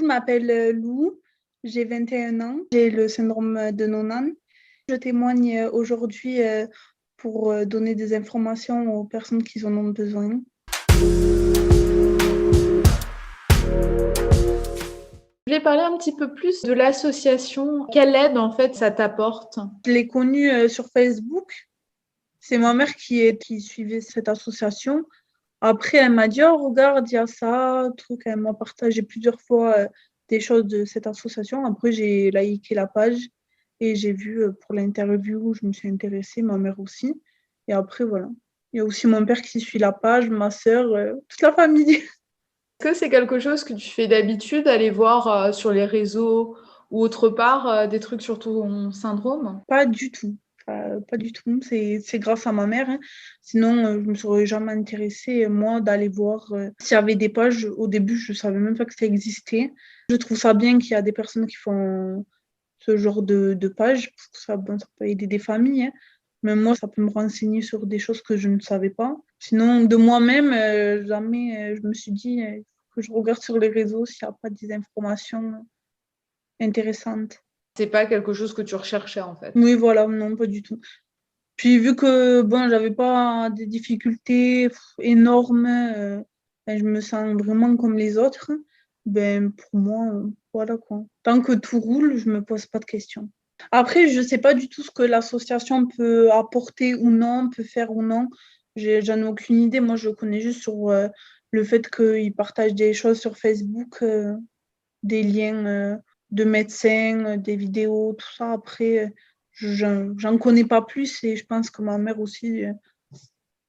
je m'appelle Lou, j'ai 21 ans, j'ai le syndrome de Noonan. Je témoigne aujourd'hui pour donner des informations aux personnes qui en ont besoin. Je voulais parler un petit peu plus de l'association. Quelle aide, en fait, ça t'apporte? Je l'ai connue sur Facebook. C'est ma mère qui suivait cette association. Après, elle m'a dit, oh, regarde, il y a ça, truc. Elle m'a partagé plusieurs fois des choses de cette association. Après, j'ai liké la page et j'ai vu pour l'interview, je me suis intéressée, ma mère aussi. Et après, voilà. Il y a aussi mon père qui suit la page, ma sœur, toute la famille. Est-ce que c'est quelque chose que tu fais d'habitude, aller voir sur les réseaux ou autre part des trucs sur ton syndrome? Pas du tout. Pas du tout. C'est grâce à ma mère, hein. Sinon, je me serais jamais intéressée, moi, d'aller voir s'il y avait des pages. Au début, je savais même pas que ça existait. Je trouve ça bien qu'il y a des personnes qui font ce genre de pages, parce que ça, bon, ça peut aider des familles, hein. Mais moi, ça peut me renseigner sur des choses que je ne savais pas. Sinon, de moi-même, jamais je me suis dit que je regarde sur les réseaux s'il n'y a pas des informations intéressantes. C'est pas quelque chose que tu recherchais, en fait. Oui, voilà, non, pas du tout. Puis vu que bon, j'avais pas des difficultés énormes, ben, je me sens vraiment comme les autres, ben pour moi, voilà quoi. Tant que tout roule, je me pose pas de questions. Après, je sais pas du tout ce que l'association peut apporter ou non, peut faire ou non. J'en ai aucune idée. Moi, je connais juste sur le fait qu'ils partagent des choses sur Facebook, des liens de médecins, des vidéos, tout ça. Après, j'en connais pas plus et je pense que ma mère aussi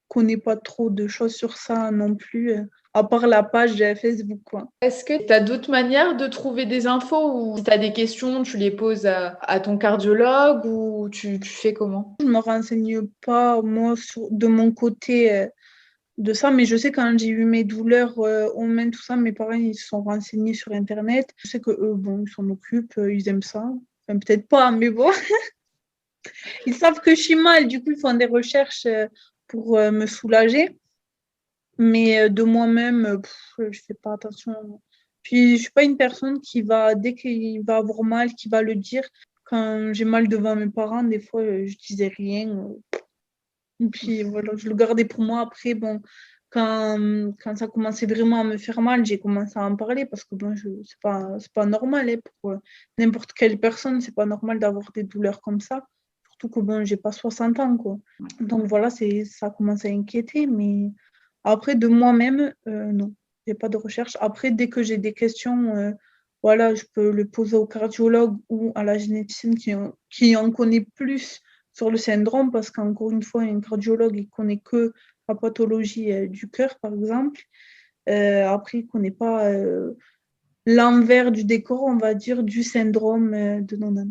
connaît pas trop de choses sur ça non plus, à part la page de Facebook, quoi. Est-ce que tu as d'autres manières de trouver des infos ou si tu as des questions, tu les poses à ton cardiologue ou tu fais comment? Je me renseigne pas, moi, de mon côté, de ça, mais je sais quand j'ai eu mes douleurs aux mains, tout ça, mes parents, ils se sont renseignés sur Internet. Je sais que eux, bon, ils s'en occupent, ils aiment ça. Enfin, peut-être pas, mais bon. Ils savent que je suis mal, du coup, ils font des recherches pour me soulager. Mais de moi-même, je fais pas attention. Puis, je suis pas une personne qui va, dès qu'il va avoir mal, qui va le dire. Quand j'ai mal devant mes parents, des fois, je disais rien. Et puis, voilà, je le gardais pour moi. Après, bon, quand ça commençait vraiment à me faire mal, j'ai commencé à en parler parce que bon, c'est pas normal, hein, pour n'importe quelle personne. C'est pas normal d'avoir des douleurs comme ça. Surtout que bon, j'ai pas 60 ans, quoi. Donc voilà, ça commence à inquiéter. Mais après, de moi-même, non, j'ai pas de recherche. Après, dès que j'ai des questions, voilà, je peux le poser au cardiologue ou à la généticienne qui en connaît plus sur le syndrome, parce qu'encore une fois, un cardiologue, il connaît que la pathologie du cœur, par exemple. Après, il ne connaît pas l'envers du décor, on va dire, du syndrome de Noonan.